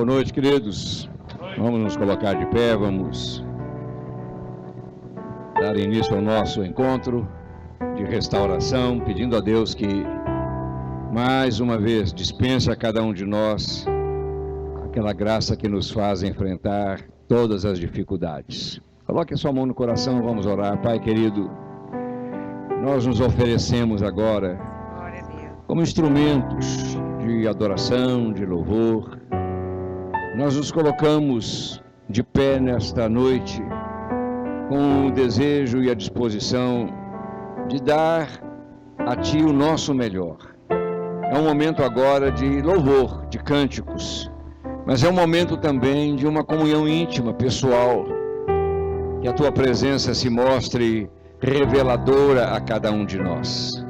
Boa noite, queridos. Vamos nos colocar de pé, vamos dar início ao nosso encontro de restauração, pedindo a Deus que, mais uma vez, dispense a cada um de nós aquela graça que nos faz enfrentar todas as dificuldades. Coloque a sua mão no coração, vamos orar. Pai querido, nós nos oferecemos agora como instrumentos de adoração, de louvor. Nós nos colocamos de pé nesta noite com o desejo e a disposição de dar a Ti o nosso melhor. É um momento agora de louvor, de cânticos, mas é um momento também de uma comunhão íntima, pessoal, que a Tua presença se mostre reveladora a cada um de nós.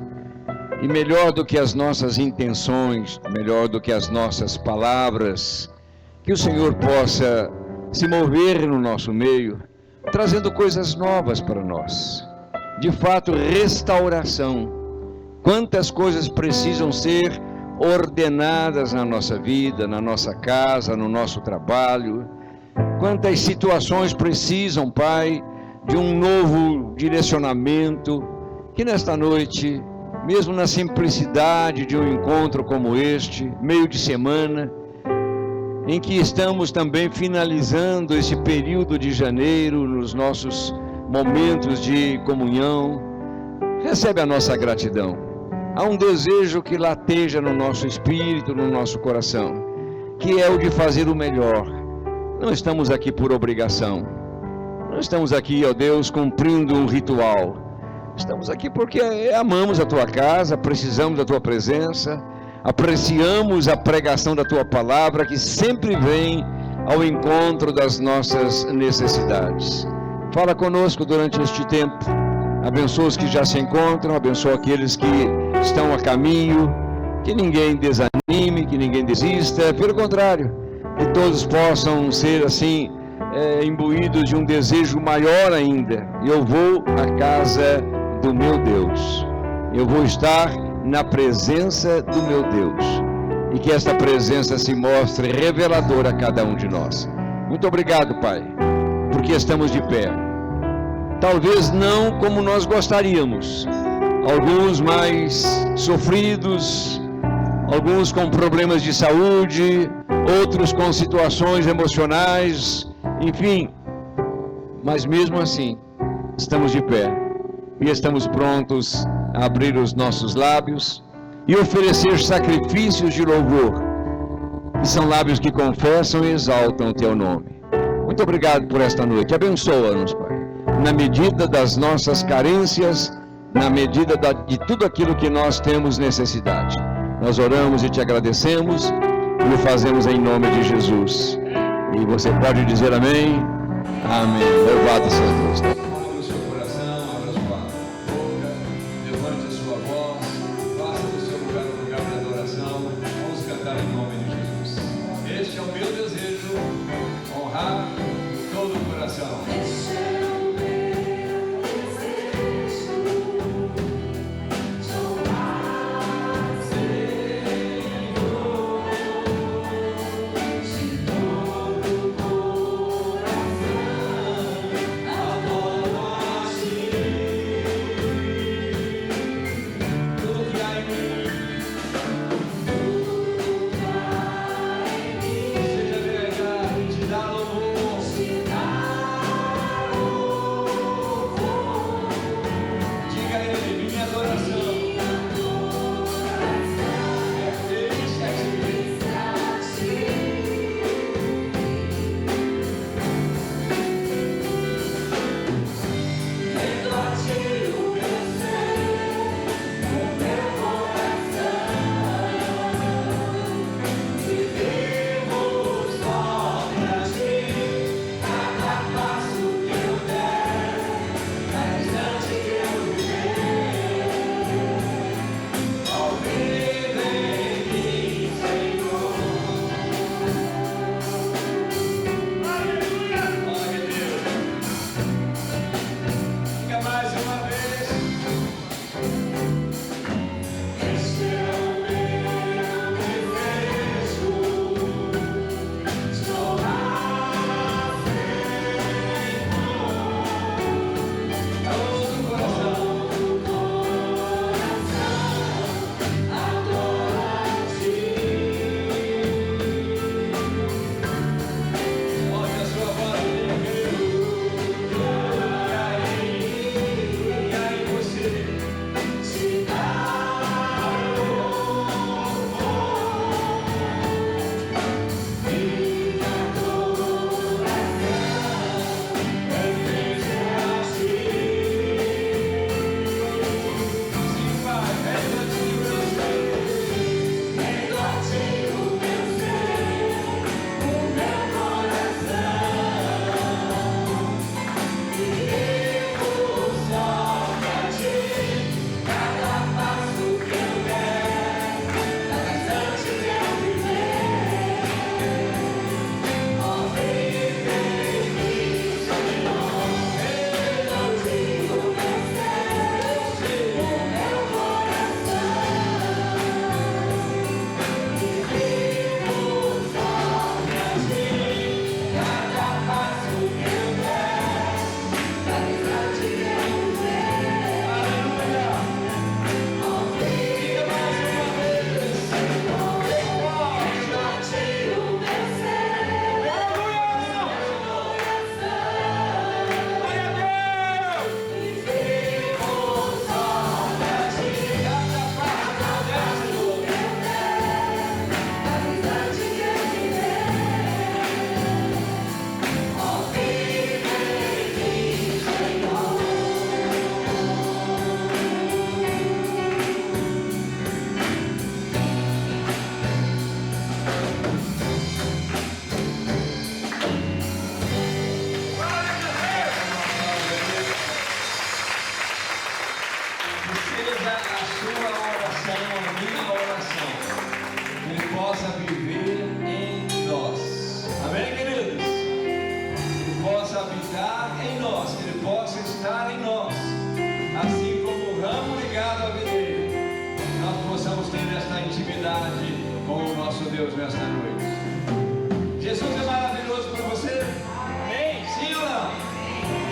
E melhor do que as nossas intenções, melhor do que as nossas palavras, que o Senhor possa se mover no nosso meio, trazendo coisas novas para nós. De fato, restauração. Quantas coisas precisam ser ordenadas na nossa vida, na nossa casa, no nosso trabalho. Quantas situações precisam, Pai, de um novo direcionamento. Que nesta noite, mesmo na simplicidade de um encontro como este, meio de semana, em que estamos também finalizando esse período de janeiro, nos nossos momentos de comunhão, recebe a nossa gratidão. Há um desejo que lateja no nosso espírito, no nosso coração, que é o de fazer o melhor. Não estamos aqui por obrigação, não estamos aqui, ó Deus, cumprindo um ritual. Estamos aqui porque amamos a Tua casa, precisamos da Tua presença, apreciamos a pregação da Tua palavra, que sempre vem ao encontro das nossas necessidades. Fala conosco durante este tempo, abençoa os que já se encontram, abençoa aqueles que estão a caminho, que ninguém desanime, que ninguém desista, pelo contrário, que todos possam ser assim, imbuídos de um desejo maior ainda. Eu vou à casa do meu Deus, eu vou estar na presença do meu Deus, e que esta presença se mostre reveladora a cada um de nós. Muito obrigado, Pai, porque estamos de pé, talvez não como nós gostaríamos, alguns mais sofridos, alguns com problemas de saúde, outros com situações emocionais, enfim, mas mesmo assim, estamos de pé, e estamos prontos a abrir os nossos lábios e oferecer sacrifícios de louvor, que são lábios que confessam e exaltam o Teu nome. Muito obrigado por esta noite, abençoa-nos, Pai, na medida das nossas carências, na medida de tudo aquilo que nós temos necessidade. Nós oramos e Te agradecemos e o fazemos em nome de Jesus. E você pode dizer amém? Amém. Louvado seja Deus. Amor. seja a sua oração, a minha oração, que Ele possa viver em nós. Amém, queridos? Que Ele possa habitar em nós, que Ele possa estar em nós, assim como o ramo ligado à videira, nós possamos ter esta intimidade com o nosso Deus nesta noite. Jesus é maravilhoso para você? Amém? Sim ou não?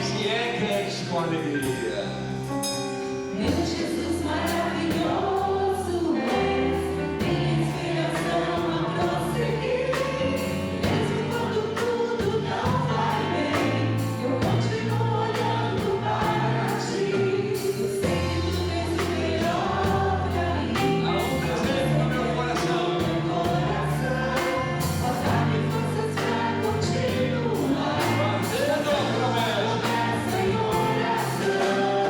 Se é crente com alegria. Meu Jesus maravilhoso és, minha inspiração a prosseguir. Mesmo quando tudo não vai bem, eu continuo olhando para ti. Eu sei que tu tens o melhor pra mim. Há um desejo no meu coração. Ó, dá-me forças pra continuar. Fazendo a promessa. Promessa em oração.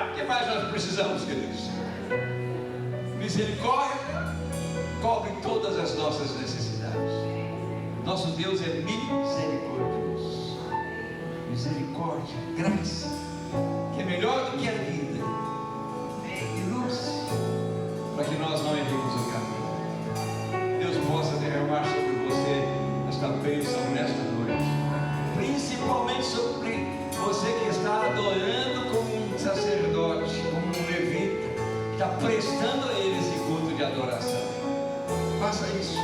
O que mais nós precisamos, queridos? Misericórdia cobre todas as nossas necessidades. Nosso Deus é misericordioso. Misericórdia, graça, que é melhor do que a vida, e luz, para que nós não erremos o caminho. Deus possa derramar sobre você esta bênção nesta noite, principalmente sobre você que está adorando como um sacerdote, como um levita, que está prestando a Ele esse culto de adoração. Faça isso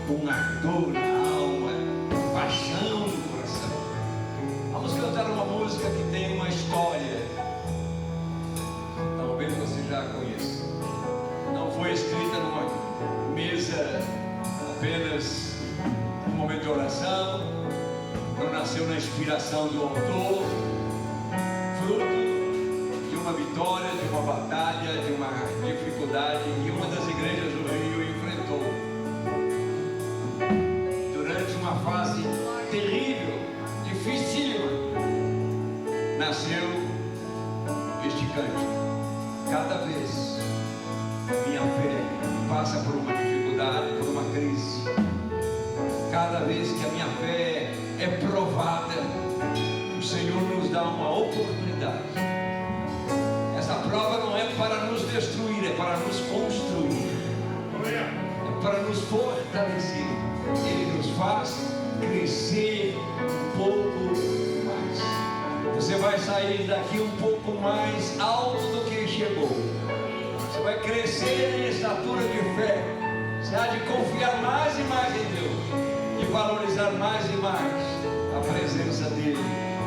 com ardor na alma, com paixão no coração. Vamos cantar uma música que tem uma história. Talvez você já a conheça. Não foi escrita numa mesa apenas um momento de oração, não nasceu na inspiração do autor, fruto de uma vitória, de uma batalha, de uma dificuldade que uma das igrejas do Rio enfrentou durante uma fase terrível, dificílima. Nasceu este cântico. Cada vez minha fé passa por uma dificuldade, por uma crise, cada vez que a minha fé é provada, o Senhor nos dá uma oportunidade. Essa prova não é para nos destruir, é para nos construir, é para nos fortalecer. Ele nos faz crescer um pouco mais. Você vai sair daqui um pouco mais alto do que chegou. Você vai crescer em estatura de fé. Você há de confiar mais e mais em Deus, de valorizar mais e mais a presença dEle,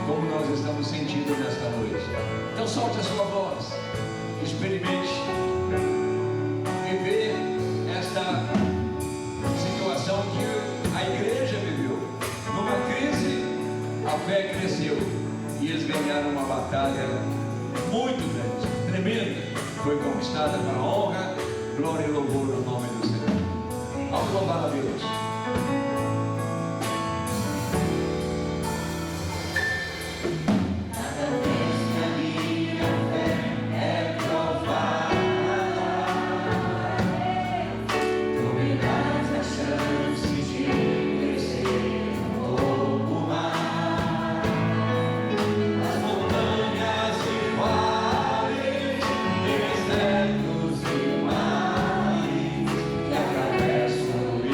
como nós estamos sentindo nesta noite. Então solte a sua voz, experimente viver esta situação que a igreja viveu. Numa crise, a fé cresceu e eles ganharam uma batalha muito grande, tremenda. Foi conquistada para a honra, glória e louvor no nome do Senhor. Vamos louvar a Deus. Desertos e mares que atravessam e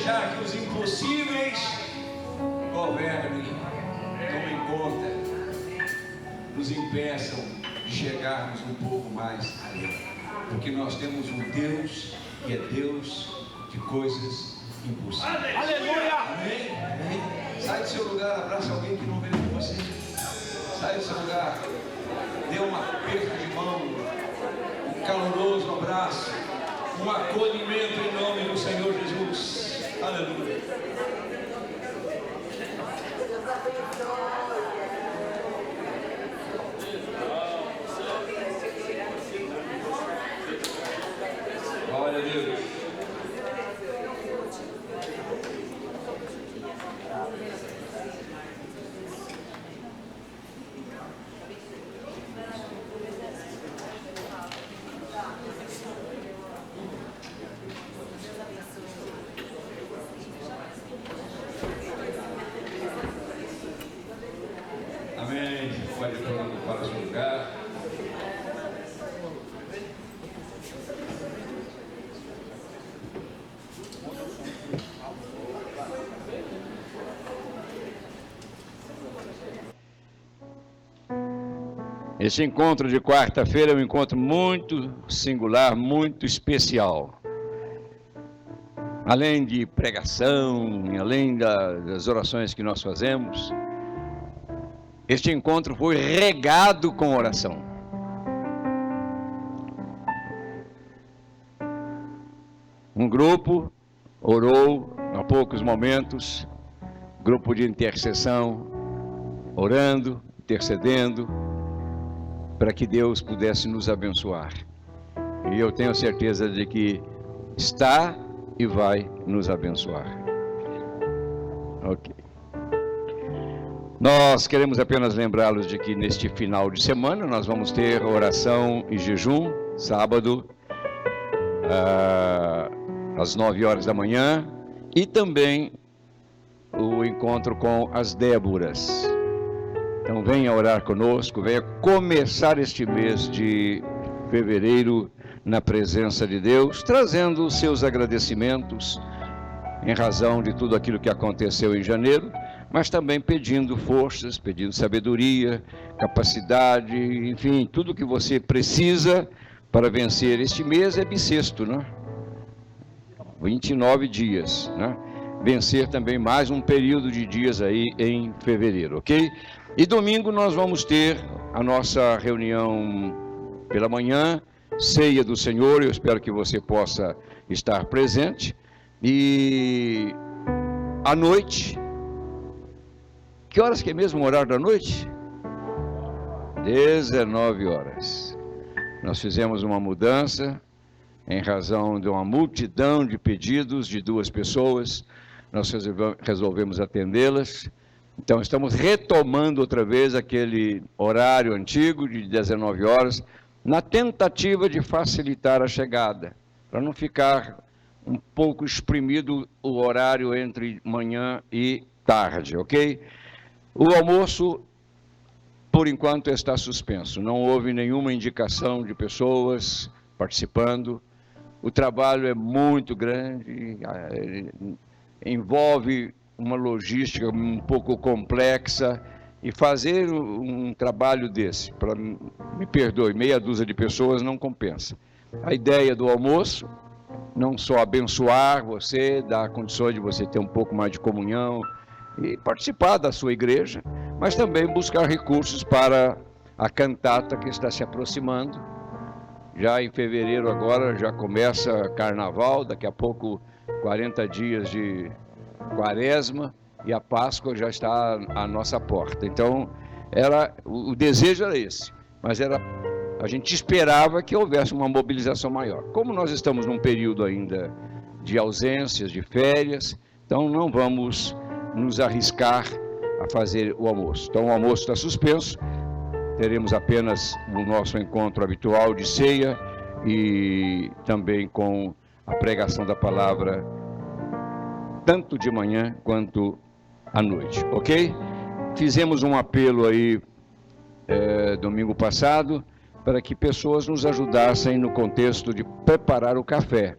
deixar que os impossíveis governem, tomem conta, nos impeçam de chegarmos um pouco mais além. Porque nós temos um Deus que é Deus de coisas impossíveis. Aleluia! Amém? Amém? Sai do seu lugar, abraça alguém que não veio com você. Sai do seu lugar, dê um aperto de mão, um caloroso abraço, um acolhimento em nome do Senhor Jesus. Aleluia. Glória a Deus. Amém. Pode ir todo mundo para o seu lugar. Esse encontro de quarta-feira é um encontro muito singular, muito especial. Além de pregação, além das orações que nós fazemos, este encontro foi regado com oração. Um grupo orou há poucos momentos, grupo de intercessão, orando, intercedendo, para que Deus pudesse nos abençoar. E eu tenho certeza de que está e vai nos abençoar. Ok. Nós queremos apenas lembrá-los de que neste final de semana nós vamos ter oração e jejum, sábado, às 9 horas da manhã, e também o encontro com as Déboras. Então venha orar conosco, venha começar este mês de fevereiro na presença de Deus, trazendo os seus agradecimentos em razão de tudo aquilo que aconteceu em janeiro, mas também pedindo forças, pedindo sabedoria, capacidade, enfim, tudo que você precisa para vencer. Este mês é bissexto, né? 29 dias, né? Vencer também mais um período de dias aí em fevereiro, ok? E domingo nós vamos ter a nossa reunião pela manhã, ceia do Senhor, eu espero que você possa estar presente. E à noite, que horas que é mesmo o horário da noite? 19 horas. Nós fizemos uma mudança em razão de uma multidão de pedidos de 2 pessoas, nós resolvemos atendê-las. Então estamos retomando outra vez aquele horário antigo de 19 horas, na tentativa de facilitar a chegada, para não ficar um pouco exprimido o horário entre manhã e tarde, ok? O almoço, por enquanto, está suspenso, não houve nenhuma indicação de pessoas participando. O trabalho é muito grande, envolve uma logística um pouco complexa, e fazer um trabalho desse, me perdoe, meia dúzia de pessoas não compensa. A ideia do almoço, não só abençoar você, dar condições de você ter um pouco mais de comunhão e participar da sua igreja, mas também buscar recursos para a cantata que está se aproximando. Já em fevereiro agora já começa carnaval, daqui a pouco 40 dias de quaresma, e a Páscoa já está à nossa porta. Então, o desejo era esse, mas a gente esperava que houvesse uma mobilização maior. Como nós estamos num período ainda de ausências, de férias, então não vamos nos arriscar a fazer o almoço. Então o almoço está suspenso, teremos apenas o nosso encontro habitual de ceia e também com a pregação da palavra, tanto de manhã quanto à noite, ok? Fizemos um apelo aí domingo passado para que pessoas nos ajudassem no contexto de preparar o café.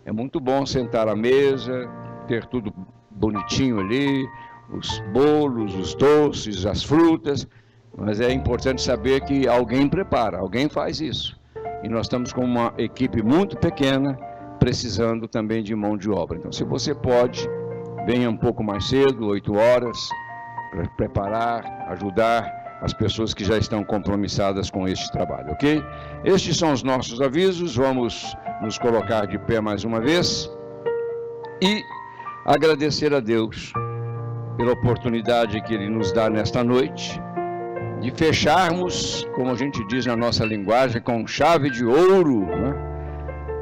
É muito bom sentar à mesa, ter tudo bonitinho ali, os bolos, os doces, as frutas, mas é importante saber que alguém prepara, alguém faz isso. E nós estamos com uma equipe muito pequena, precisando também de mão de obra. Então, se você pode, venha um pouco mais cedo, 8 horas, para preparar, ajudar as pessoas que já estão compromissadas com este trabalho, ok? Estes são os nossos avisos, vamos nos colocar de pé mais uma vez e agradecer a Deus pela oportunidade que Ele nos dá nesta noite, de fecharmos, como a gente diz na nossa linguagem, com chave de ouro, né?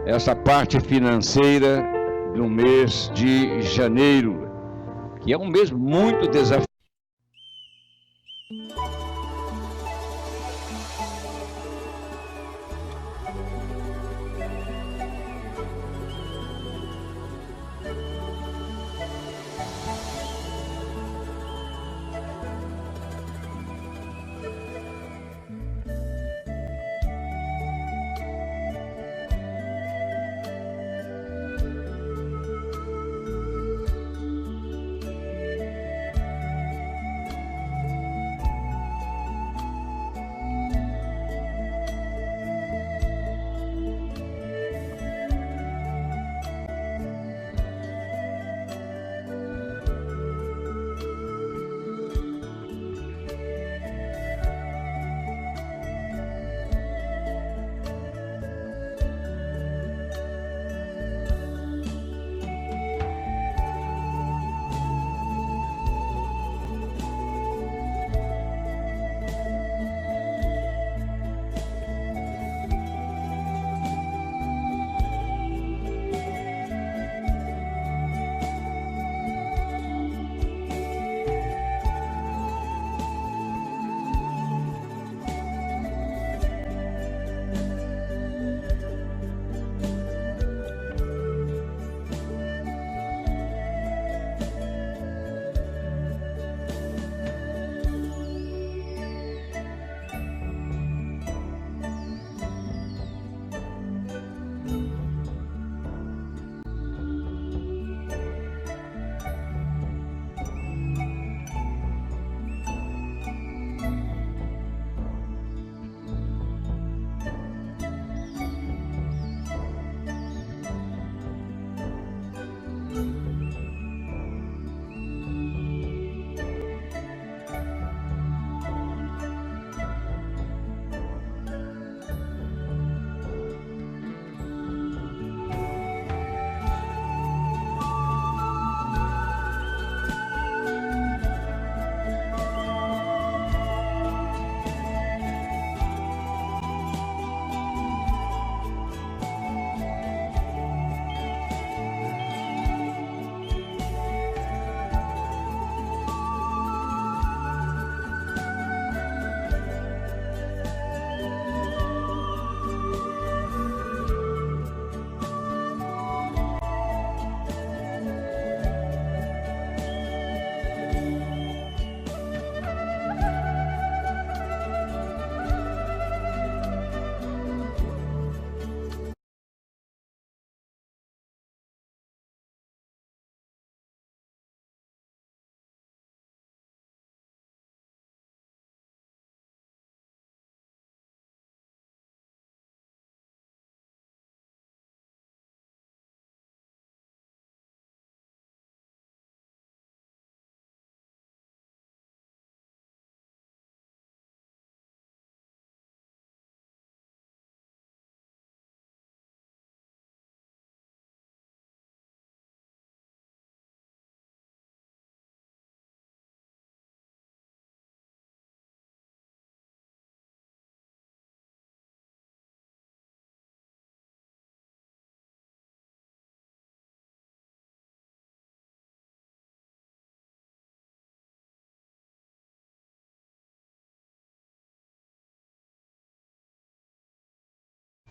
Essa parte financeira do mês de janeiro, que é um mês muito desafiador.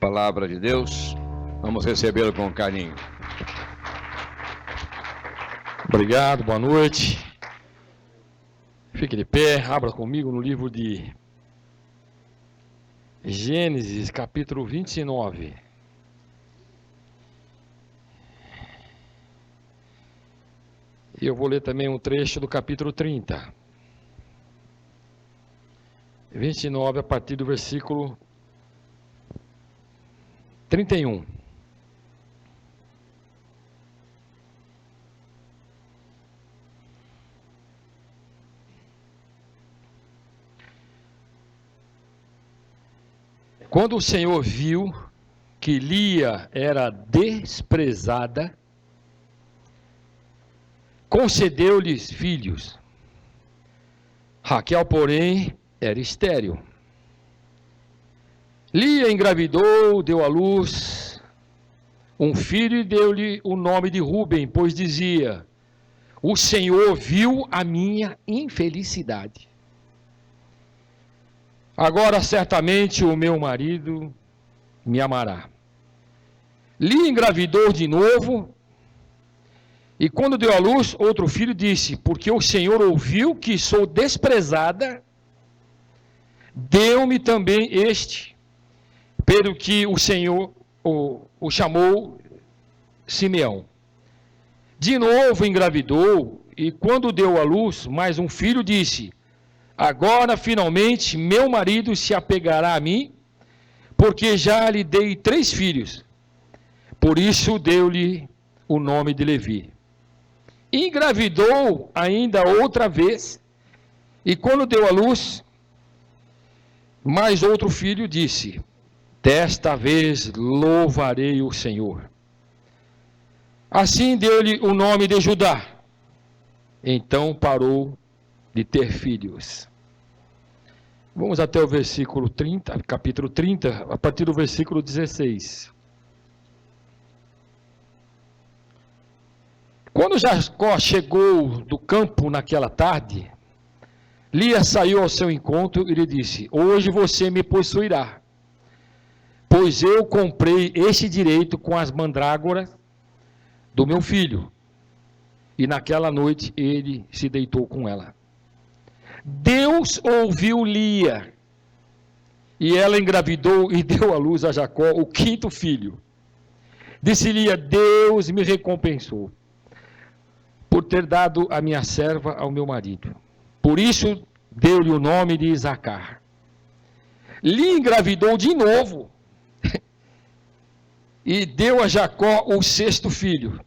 Palavra de Deus, vamos recebê-lo com carinho. Obrigado, boa noite. Fique de pé, abra comigo no livro de Gênesis, capítulo 29. E eu vou ler também um trecho do capítulo 30. 29, a partir do versículo 31. Quando o Senhor viu que Lia era desprezada, concedeu-lhes filhos. Raquel, porém, era estéril. Lia engravidou, deu à luz um filho e deu-lhe o nome de Rúben, pois dizia: o Senhor viu a minha infelicidade. Agora certamente o meu marido me amará. Lia engravidou de novo, e quando deu à luz outro filho, disse: porque o Senhor ouviu que sou desprezada, deu-me também este, pelo que o Senhor o chamou Simeão. De novo engravidou, e quando deu à luz mais um filho, disse: agora finalmente meu marido se apegará a mim, porque já lhe dei 3 filhos. Por isso deu-lhe o nome de Levi. Engravidou ainda outra vez, e quando deu à luz mais outro filho, disse: desta vez louvarei o Senhor. Assim deu-lhe o nome de Judá. Então parou de ter filhos. Vamos até o versículo 30, capítulo 30, a partir do versículo 16. Quando Jacó chegou do campo naquela tarde, Lia saiu ao seu encontro e lhe disse: hoje você me possuirá, pois eu comprei este direito com as mandrágoras do meu filho. E naquela noite ele se deitou com ela. Deus ouviu Lia, e ela engravidou e deu à luz a Jacó o 5º filho. Disse Lia: Deus me recompensou por ter dado a minha serva ao meu marido. Por isso deu-lhe o nome de Isacar. Lia engravidou de novo e deu a Jacó o 6º filho.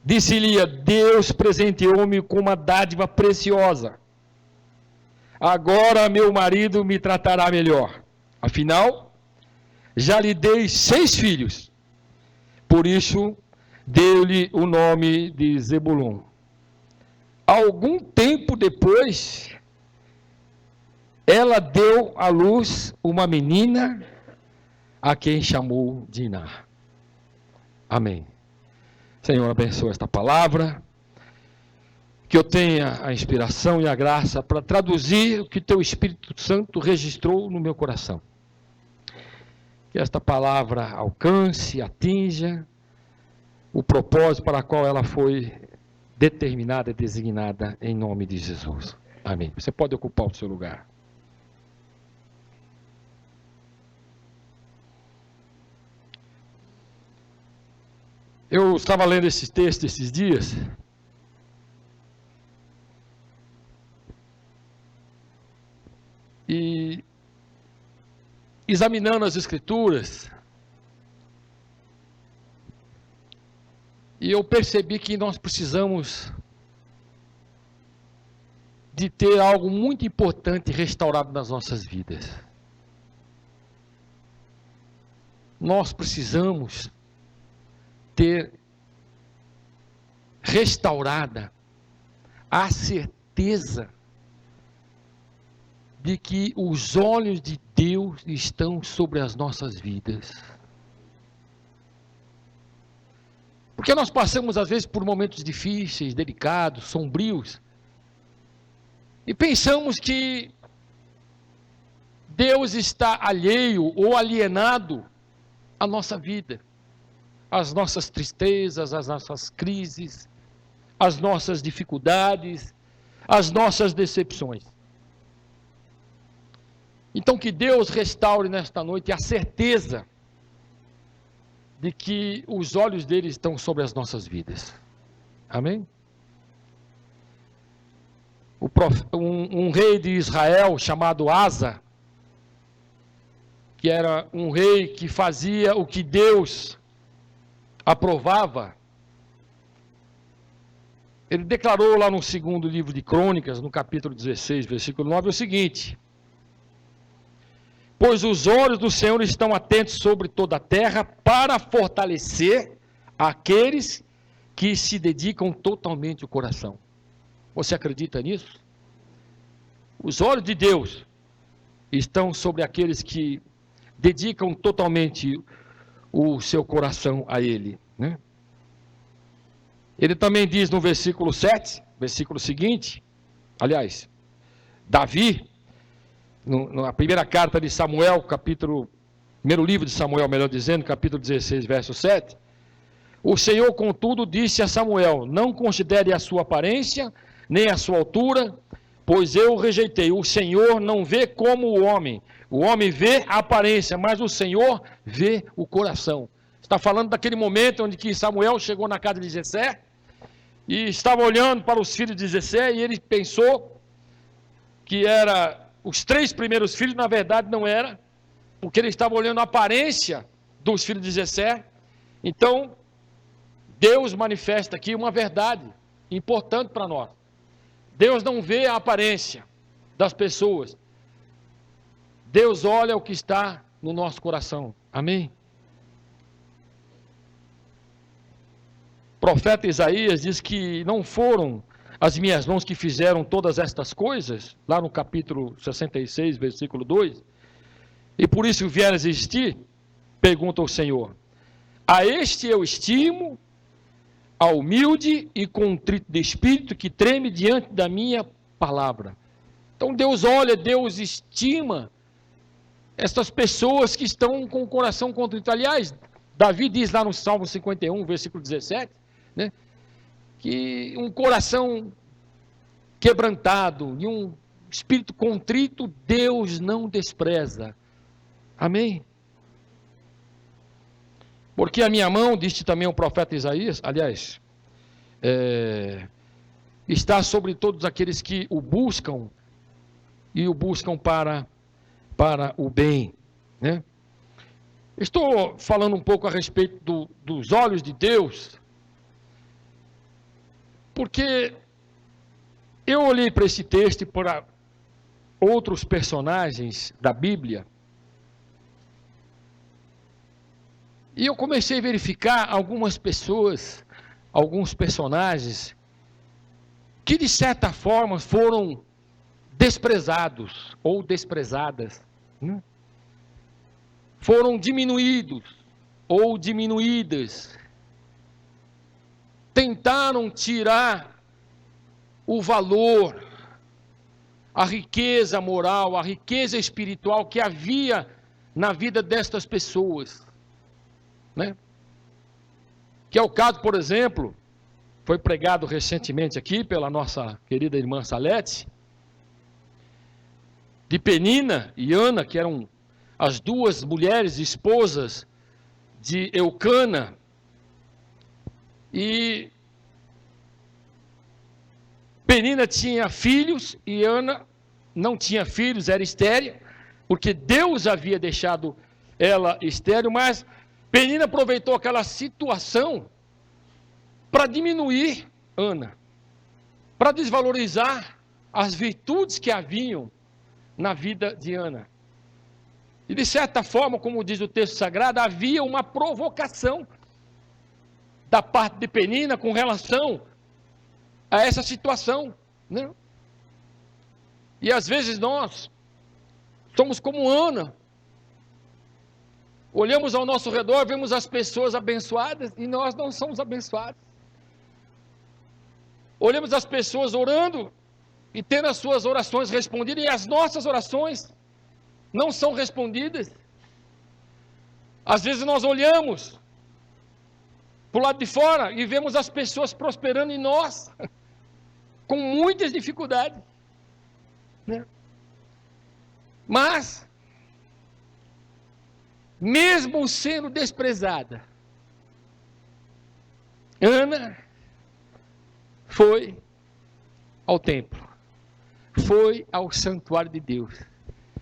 Disse Lia: Deus presenteou-me com uma dádiva preciosa. Agora meu marido me tratará melhor. Afinal, já lhe dei 6 filhos. Por isso, deu-lhe o nome de Zebulon. Algum tempo depois, ela deu à luz uma menina, a quem chamou Diná. Amém. Senhor, abençoa esta palavra. Que eu tenha a inspiração e a graça para traduzir o que teu Espírito Santo registrou no meu coração. Que esta palavra alcance, atinja o propósito para o qual ela foi determinada e designada, em nome de Jesus. Amém. Você pode ocupar o seu lugar. Eu estava lendo esse texto esses dias. E examinando as Escrituras, e eu percebi que nós precisamos de ter algo muito importante restaurado nas nossas vidas. Nós precisamos ter restaurada a certeza de que os olhos de Deus estão sobre as nossas vidas. Porque nós passamos às vezes por momentos difíceis, delicados, sombrios, e pensamos que Deus está alheio ou alienado à nossa vida, às nossas tristezas, às nossas crises, às nossas dificuldades, às nossas decepções. Então que Deus restaure nesta noite a certeza de que os olhos dele estão sobre as nossas vidas. Amém? um rei de Israel chamado Asa, que era um rei que fazia o que Deus aprovava, ele declarou lá no segundo livro de Crônicas, no capítulo 16, versículo 9, o seguinte: pois os olhos do Senhor estão atentos sobre toda a terra para fortalecer aqueles que se dedicam totalmente o coração. Você acredita nisso? Os olhos de Deus estão sobre aqueles que dedicam totalmente o seu coração a Ele, né? Ele também diz no versículo 7, versículo seguinte, aliás, Davi, na primeira carta de Samuel, primeiro livro de Samuel, melhor dizendo, capítulo 16, verso 7, o Senhor, contudo, disse a Samuel: não considere a sua aparência, nem a sua altura, pois eu o rejeitei. O Senhor não vê como o homem vê a aparência, mas o Senhor vê o coração. Está falando daquele momento onde que Samuel chegou na casa de Jessé, e estava olhando para os filhos de Jessé, e ele pensou que era os 3 primeiros filhos, na verdade não era, porque ele estava olhando a aparência dos filhos de Jessé. Então, Deus manifesta aqui uma verdade importante para nós. Deus não vê a aparência das pessoas. Deus olha o que está no nosso coração. Amém? O profeta Isaías diz que não foram as minhas mãos que fizeram todas estas coisas, lá no capítulo 66, versículo 2, e por isso vieram a existir, pergunta o Senhor: a este eu estimo, ao humilde e contrito de espírito, que treme diante da minha palavra. Então Deus olha, Deus estima essas pessoas que estão com o coração contrito. Aliás, Davi diz lá no Salmo 51, versículo 17, né, que um coração quebrantado e um espírito contrito, Deus não despreza. Amém? Porque a minha mão, disse também o profeta Isaías, aliás, está sobre todos aqueles que o buscam, e o buscam para o bem, né? Estou falando um pouco a respeito dos olhos de Deus, porque eu olhei para esse texto e para outros personagens da Bíblia, e eu comecei a verificar algumas pessoas, alguns personagens, que de certa forma foram desprezados ou desprezadas, né? Foram diminuídos ou diminuídas, tentaram tirar o valor, a riqueza moral, a riqueza espiritual que havia na vida destas pessoas, né? Que é o caso, por exemplo, foi pregado recentemente aqui pela nossa querida irmã Salete, de Penina e Ana, que eram as 2 mulheres esposas de Eucana, e Penina tinha filhos e Ana não tinha filhos, era estéril, porque Deus havia deixado ela estéril, mas Penina aproveitou aquela situação para diminuir Ana, para desvalorizar as virtudes que haviam na vida de Ana. E de certa forma, como diz o texto sagrado, havia uma provocação da parte de Penina com relação a essa situação, né? E às vezes nós somos como Ana, olhamos ao nosso redor, vemos as pessoas abençoadas e nós não somos abençoados. Olhamos as pessoas orando e tendo as suas orações respondidas, e as nossas orações não são respondidas. Às vezes nós olhamos para o lado de fora e vemos as pessoas prosperando, e nós com muitas dificuldades, né? Mas mesmo sendo desprezada, Ana foi ao templo. foi ao santuário de Deus,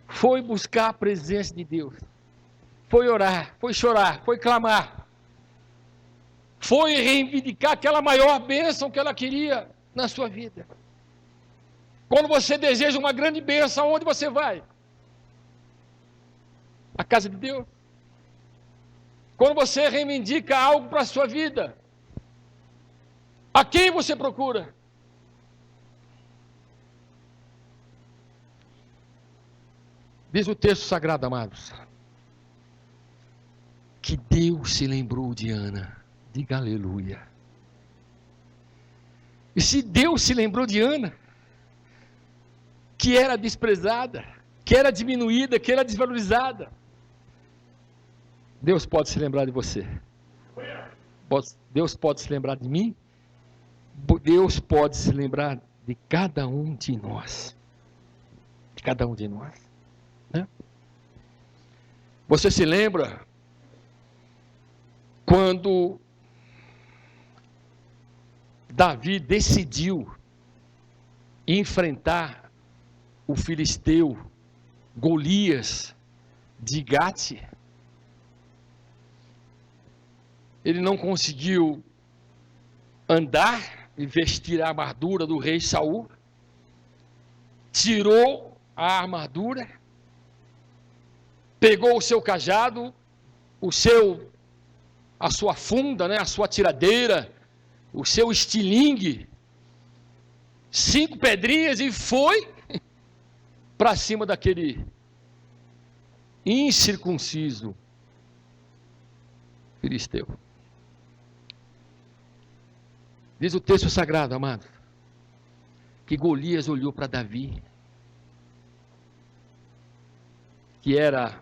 foi buscar a presença de Deus, foi orar, foi chorar, foi clamar, foi reivindicar aquela maior bênção que ela queria na sua vida. Quando você deseja uma grande bênção, aonde você vai? A casa de Deus. Quando você reivindica algo para a sua vida, a quem você procura? Diz o texto sagrado, amados, que Deus se lembrou de Ana. Diga aleluia. E se Deus se lembrou de Ana, que era desprezada, que era diminuída, que era desvalorizada, Deus pode se lembrar de você. Deus pode se lembrar de mim. Deus pode se lembrar de cada um de nós. De cada um de nós. Né? Você se lembra quando Davi decidiu enfrentar o filisteu Golias de Gate? Ele não conseguiu andar e vestir a armadura do rei Saul, tirou a armadura, pegou o seu cajado, a sua funda, né, a sua tiradeira, o seu estilingue, 5 pedrinhas e foi para cima daquele incircunciso filisteu. Diz o texto sagrado, amado, que Golias olhou para Davi, que era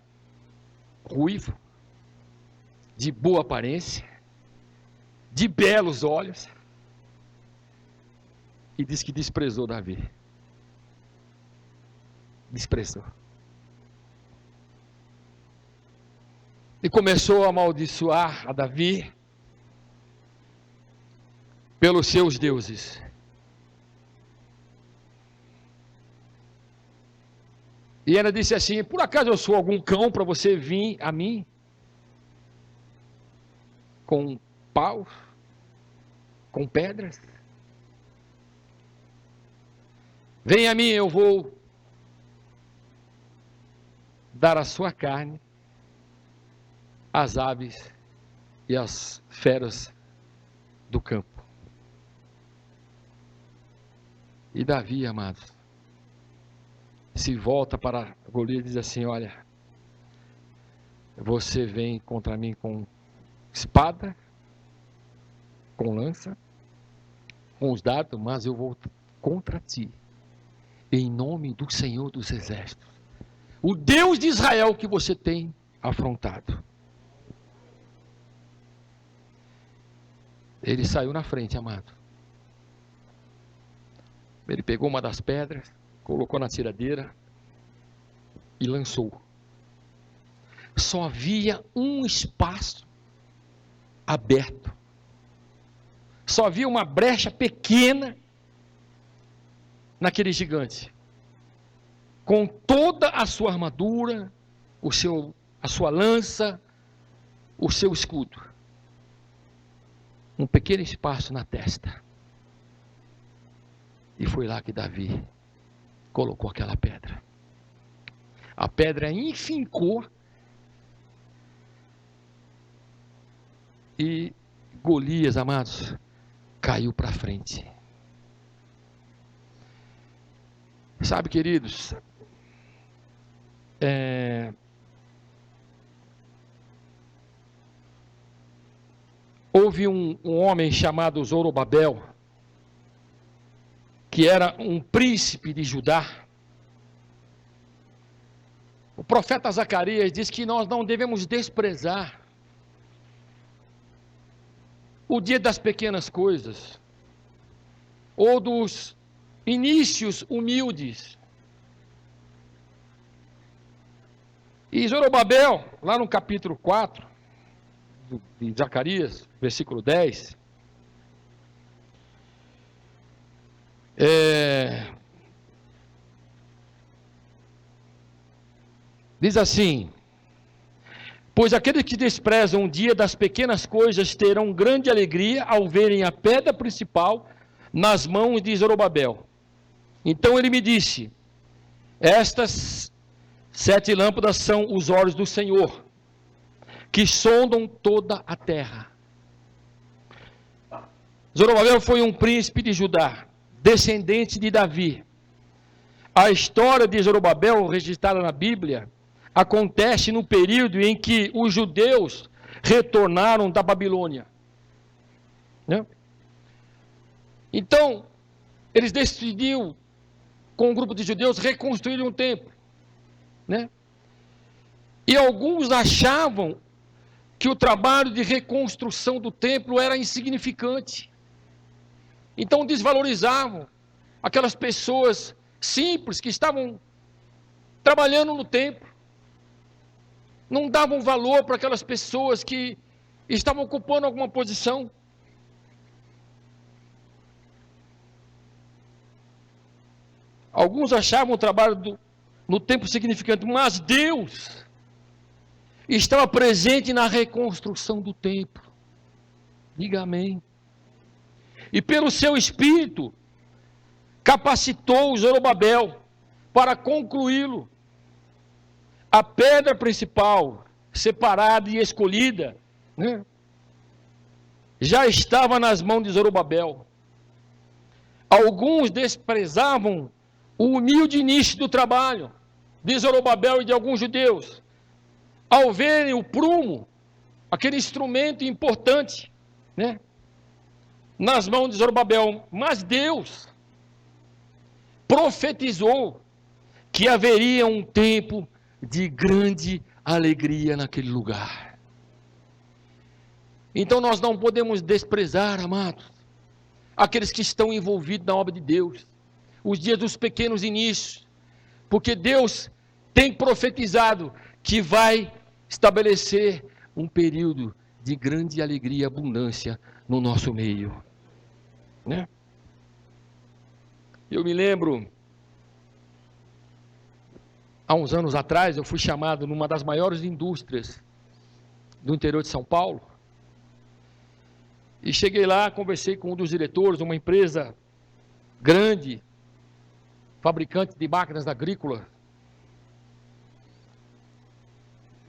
ruivo, de boa aparência, de belos olhos, e diz que desprezou Davi. Desprezou. E começou a amaldiçoar a Davi pelos seus deuses. E ela disse assim: por acaso eu sou algum cão para você vir a mim com paus, com pedras? Vem a mim, eu vou dar a sua carne às aves e às feras do campo. E Davi, amados, se volta para Golias e diz assim: olha, você vem contra mim com espada, com lança, com os dardos, mas eu vou contra ti, em nome do Senhor dos Exércitos, o Deus de Israel que você tem afrontado. Ele saiu na frente, amado. Ele pegou uma das pedras, colocou na tiradeira e lançou. Só havia um espaço aberto. Só havia uma brecha pequena naquele gigante. Com toda a sua armadura, a sua lança, o seu escudo. Um pequeno espaço na testa. E foi lá que Davi colocou aquela pedra. A pedra enfincou e Golias, amados, caiu para frente. Sabe, queridos, houve um homem chamado Zorobabel, que era um príncipe de Judá. O profeta Zacarias diz que nós não devemos desprezar o dia das pequenas coisas, ou dos inícios humildes. E Zorobabel, lá no capítulo 4, de Zacarias, versículo 10, Diz assim: pois aqueles que desprezam o dia das pequenas coisas terão grande alegria ao verem a pedra principal nas mãos de Zorobabel. Então ele me disse: estas 7 lâmpadas são os olhos do Senhor, que sondam toda a terra. Zorobabel foi um príncipe de Judá, descendente de Davi. A história de Zorobabel, registrada na Bíblia, acontece no período em que os judeus retornaram da Babilônia. Né? Então, eles decidiram, com um grupo de judeus, reconstruir um templo. Né? E alguns achavam que o trabalho de reconstrução do templo era insignificante. Então desvalorizavam aquelas pessoas simples que estavam trabalhando no templo. Não davam valor para aquelas pessoas que estavam ocupando alguma posição. Alguns achavam o trabalho no templo significante, mas Deus estava presente na reconstrução do templo. Diga amém. E pelo seu espírito, capacitou Zorobabel para concluí-lo. A pedra principal, separada e escolhida, né, já estava nas mãos de Zorobabel. Alguns desprezavam o humilde início do trabalho de Zorobabel e de alguns judeus, ao verem o prumo, aquele instrumento importante, né, nas mãos de Zorobabel. Mas Deus profetizou que haveria um tempo de grande alegria naquele lugar. Então nós não podemos desprezar, amados, aqueles que estão envolvidos na obra de Deus, os dias dos pequenos inícios, porque Deus tem profetizado que vai estabelecer um período de grande alegria e abundância no nosso meio. Né? Eu me lembro, há uns anos atrás, eu fui chamado numa das maiores indústrias do interior de São Paulo, e cheguei lá, conversei com um dos diretores de uma empresa grande, fabricante de máquinas agrícolas.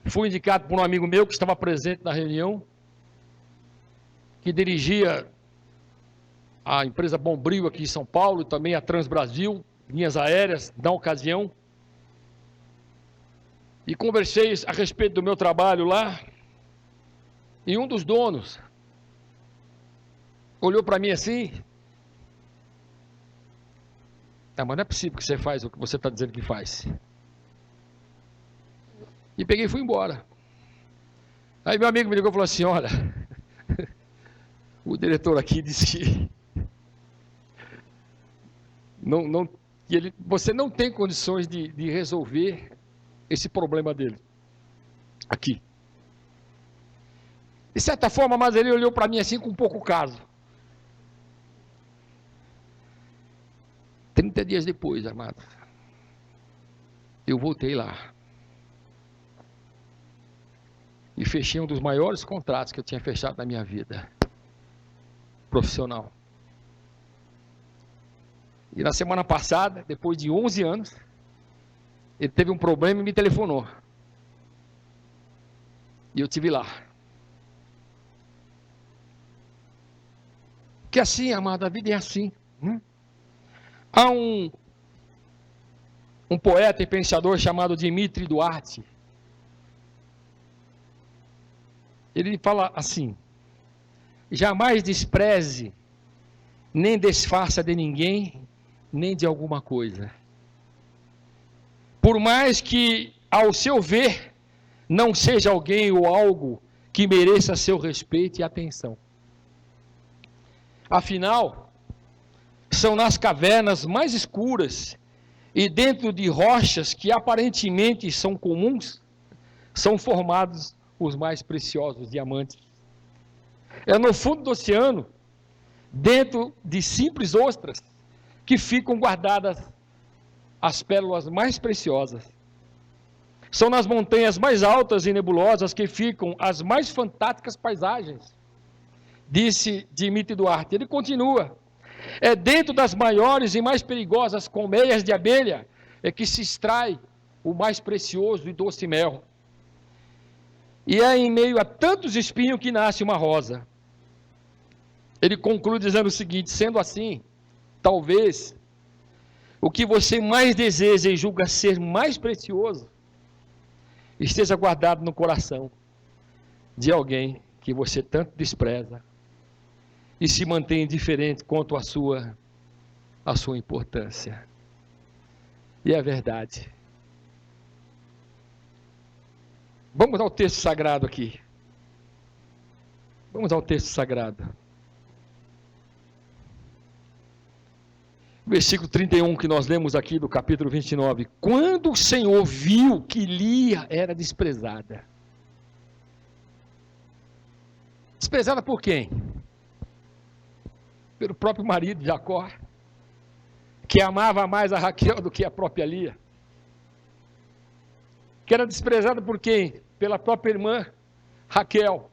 Fui indicado por um amigo meu que estava presente na reunião, que dirigia a empresa Bombril aqui em São Paulo e também a Transbrasil, linhas aéreas, na ocasião. E conversei a respeito do meu trabalho lá, e um dos donos olhou para mim assim: mas não é possível que você faz o que você está dizendo que faz. E peguei e fui embora. Aí meu amigo me ligou e falou assim: olha, o diretor aqui disse que você não tem condições de resolver esse problema dele aqui. De certa forma, mas ele olhou para mim assim com um pouco caso. 30 dias depois, amado, eu voltei lá e fechei um dos maiores contratos que eu tinha fechado na minha vida profissional. E na semana passada, depois de 11 anos, ele teve um problema e me telefonou. E eu estive lá. Porque assim, amado, a vida é assim. Há um poeta e pensador chamado Dimitri Duarte. Ele fala assim: jamais despreze, nem desfaça de ninguém, nem de alguma coisa. Por mais que, ao seu ver, não seja alguém ou algo que mereça seu respeito e atenção. Afinal, são nas cavernas mais escuras e dentro de rochas que aparentemente são comuns, são formados os mais preciosos diamantes. É no fundo do oceano, dentro de simples ostras, que ficam guardadas as pérolas mais preciosas. São nas montanhas mais altas e nebulosas que ficam as mais fantásticas paisagens, disse Dimitri Duarte. Ele continua: é dentro das maiores e mais perigosas colmeias de abelha é que se extrai o mais precioso e doce mel. E é em meio a tantos espinhos que nasce uma rosa. Ele conclui dizendo o seguinte: sendo assim, talvez o que você mais deseja e julga ser mais precioso esteja guardado no coração de alguém que você tanto despreza e se mantém indiferente quanto à sua importância. E é verdade. Vamos ao texto sagrado aqui. Vamos ao texto sagrado. Versículo 31 que nós lemos aqui do capítulo 29. Quando o Senhor viu que Lia era desprezada. Desprezada por quem? Pelo próprio marido Jacó, que amava mais a Raquel do que a própria Lia. Que era desprezada por quem? Pela própria irmã Raquel.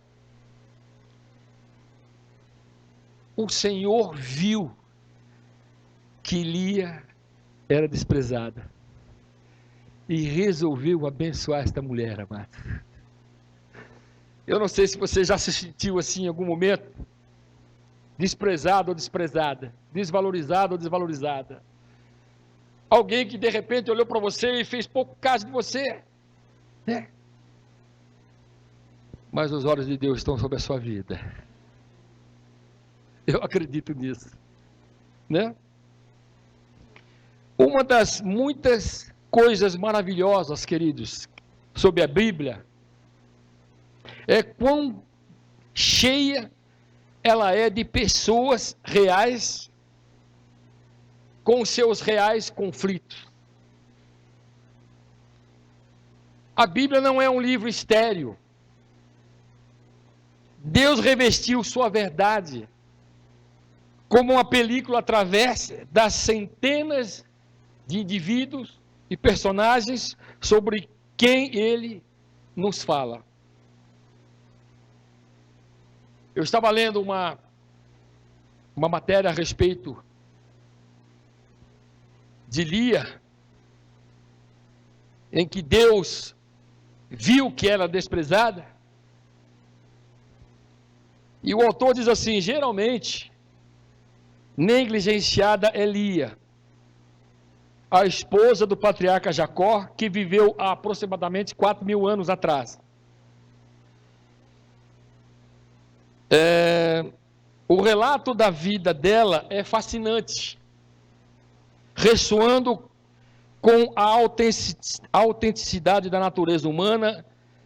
O Senhor viu que Lia era desprezada e resolveu abençoar esta mulher, amado. Eu não sei se você já se sentiu assim em algum momento, desprezado ou desprezada, desvalorizado ou desvalorizada. Alguém que de repente olhou para você e fez pouco caso de você, né? Mas os olhos de Deus estão sobre a sua vida. Eu acredito nisso, né? Uma das muitas coisas maravilhosas, queridos, sobre a Bíblia, é quão cheia ela é de pessoas reais, com seus reais conflitos. A Bíblia não é um livro estéril. Deus revestiu sua verdade como uma película através das centenas de indivíduos e personagens sobre quem ele nos fala. Eu estava lendo uma matéria a respeito de Lia, em que Deus viu que era desprezada, e o autor diz assim: geralmente, negligenciada é Lia, a esposa do patriarca Jacó, que viveu há aproximadamente 4.000 anos atrás. O relato da vida dela é fascinante, ressoando com a autenticidade da natureza humana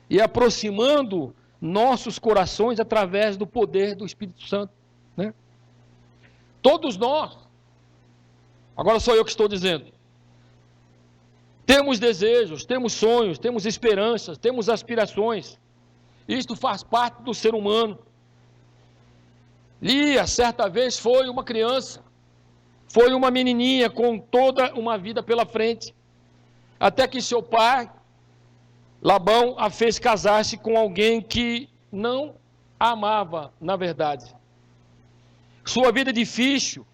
e aproximando nossos corações através do poder do Espírito Santo, né? Todos nós, agora sou eu que estou dizendo, temos desejos, temos sonhos, temos esperanças, temos aspirações. Isto faz parte do ser humano. Lia, certa vez, foi uma criança, foi uma menininha com toda uma vida pela frente, até que seu pai, Labão, a fez casar-se com alguém que não a amava, na verdade. Sua vida difícil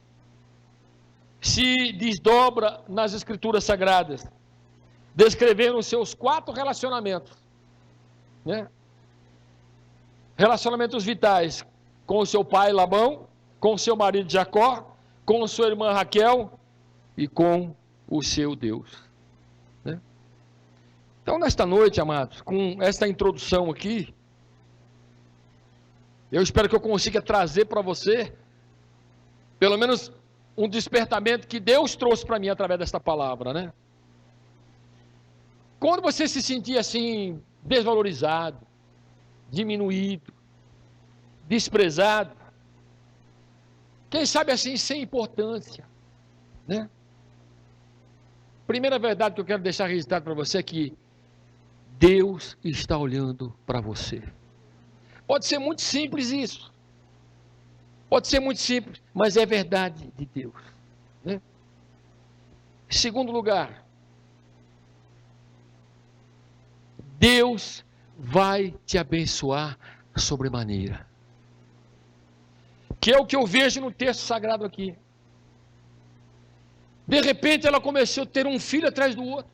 se desdobra nas Escrituras Sagradas, descrevendo os seus 4 relacionamentos, né? Relacionamentos vitais com o seu pai Labão, com o seu marido Jacó, com sua irmã Raquel e com o seu Deus, né? Então, nesta noite, amados, com esta introdução aqui, eu espero que eu consiga trazer para você, pelo menos, um despertamento que Deus trouxe para mim através desta palavra, né? Quando você se sentir assim, desvalorizado, diminuído, desprezado, quem sabe assim, sem importância, né? Primeira verdade que eu quero deixar registrado para você é que Deus está olhando para você. Pode ser muito simples isso. Pode ser muito simples, mas é verdade de Deus, né? Em segundo lugar, Deus vai te abençoar sobremaneira. Que é o que eu vejo no texto sagrado aqui. De repente ela começou a ter um filho atrás do outro.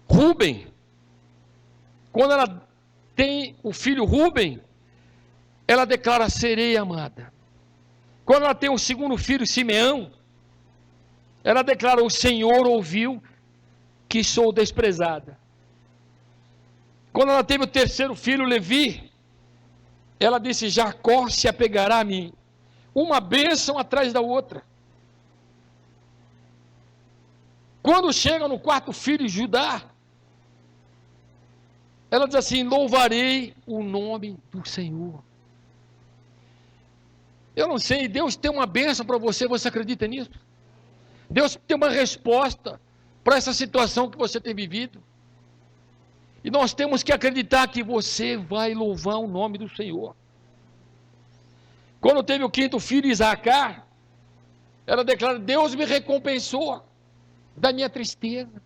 Rúben, quando ela tem o filho Rúben, ela declara: serei amada. Quando ela tem o segundo filho, Simeão, ela declara: o Senhor ouviu que sou desprezada. Quando ela teve o terceiro filho, Levi, ela disse: Jacó se apegará a mim. Uma bênção atrás da outra. Quando chega no quarto filho, Judá, ela diz assim: louvarei o nome do Senhor. Eu não sei, Deus tem uma bênção para você, você acredita nisso? Deus tem uma resposta para essa situação que você tem vivido. E nós temos que acreditar que você vai louvar o nome do Senhor. Quando teve o quinto filho, Isacar, ela declara: Deus me recompensou da minha tristeza.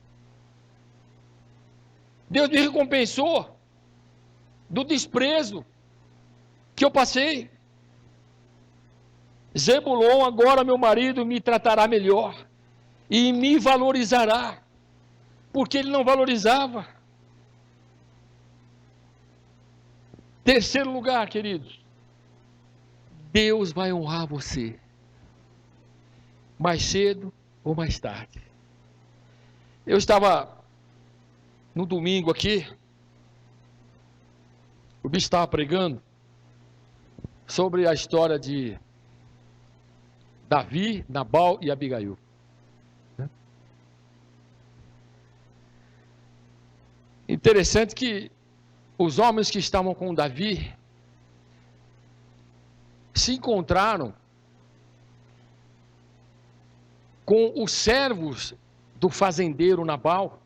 Deus me recompensou do desprezo que eu passei. Zebulon, agora meu marido me tratará melhor e me valorizará, porque ele não valorizava. Terceiro lugar, queridos, Deus vai honrar você, mais cedo ou mais tarde. Eu estava no domingo aqui, o bicho estava pregando sobre a história de Davi, Nabal e Abigail. Interessante que os homens que estavam com Davi se encontraram com os servos do fazendeiro Nabal,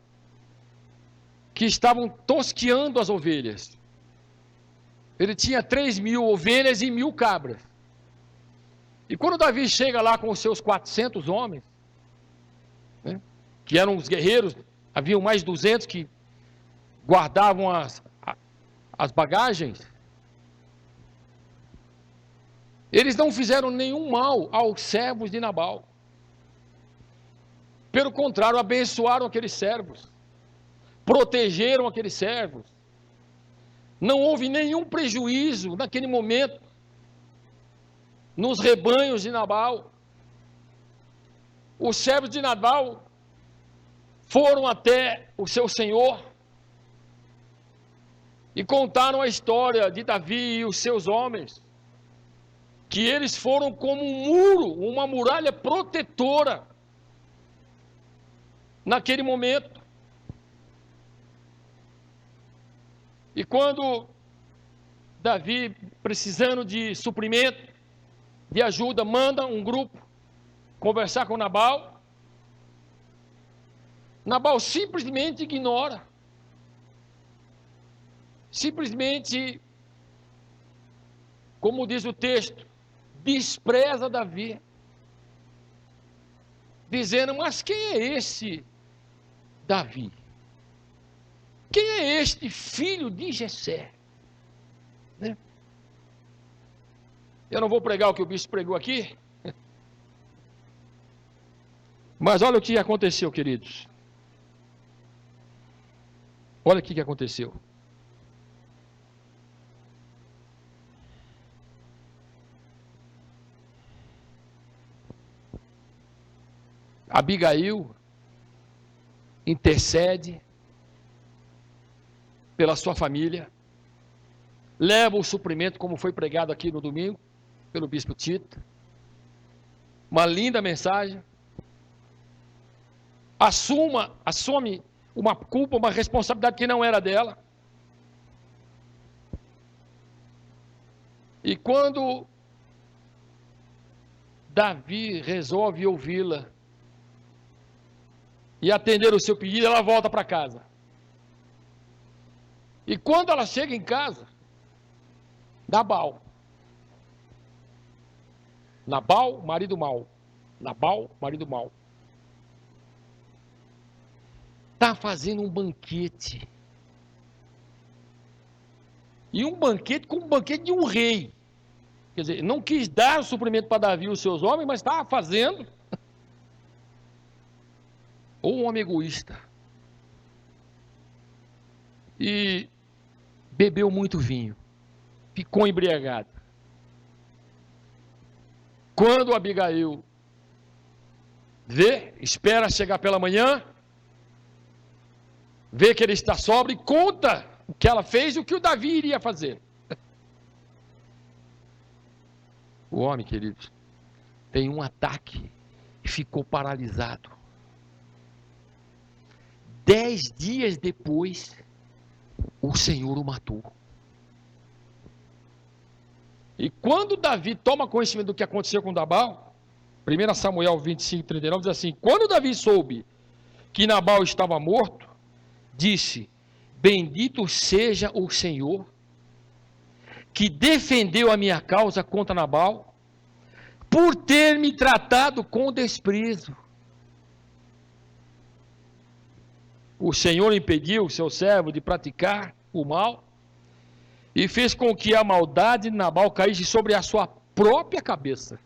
que estavam tosqueando as ovelhas. Ele tinha 3.000 ovelhas e 1.000 cabras. E quando Davi chega lá com os seus 400 homens, né, que eram os guerreiros, haviam mais 200 que guardavam as bagagens, eles não fizeram nenhum mal aos servos de Nabal. Pelo contrário, abençoaram aqueles servos, protegeram aqueles servos. Não houve nenhum prejuízo naquele momento nos rebanhos de Nabal. Os servos de Nabal foram até o seu senhor e contaram a história de Davi e os seus homens, que eles foram como um muro, uma muralha protetora naquele momento. E quando Davi, precisando de suprimento, de ajuda, manda um grupo conversar com Nabal, Nabal simplesmente ignora, simplesmente, como diz o texto, despreza Davi, dizendo: mas quem é esse Davi? Quem é este filho de Jessé? Né? Eu não vou pregar o que o bispo pregou aqui, mas olha o que aconteceu, queridos. Olha o que aconteceu. Abigail intercede pela sua família, leva o suprimento, como foi pregado aqui no domingo, pelo bispo Tito. Uma linda mensagem. Assume uma culpa, uma responsabilidade que não era dela. E quando Davi resolve ouvi-la e atender o seu pedido, ela volta para casa. E quando ela chega em casa, Nabal, marido mau, Nabal, marido mau, está fazendo um banquete. E um banquete como um banquete de um rei. Quer dizer, não quis dar o suprimento para Davi e os seus homens, mas estava fazendo. Ou um homem egoísta. E bebeu muito vinho. Ficou embriagado. Quando Abigail vê, espera chegar pela manhã, vê que ele está sóbrio e conta o que ela fez e o que o Davi iria fazer. O homem, queridos, tem um ataque e ficou paralisado. 10 dias depois, o Senhor o matou. E quando Davi toma conhecimento do que aconteceu com Nabal, 1 Samuel 25, 39, diz assim: quando Davi soube que Nabal estava morto, disse: bendito seja o Senhor, que defendeu a minha causa contra Nabal, por ter me tratado com desprezo. O Senhor impediu o seu servo de praticar o mal e fez com que a maldade de Nabal caísse sobre a sua própria cabeça.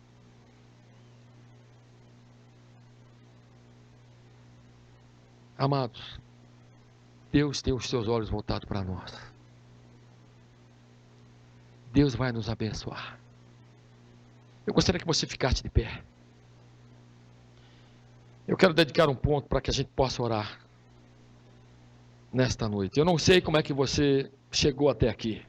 Amados, Deus tem os seus olhos voltados para nós. Deus vai nos abençoar. Eu gostaria que você ficasse de pé. Eu quero dedicar um ponto para que a gente possa orar nesta noite. Eu não sei como é que você chegou até aqui.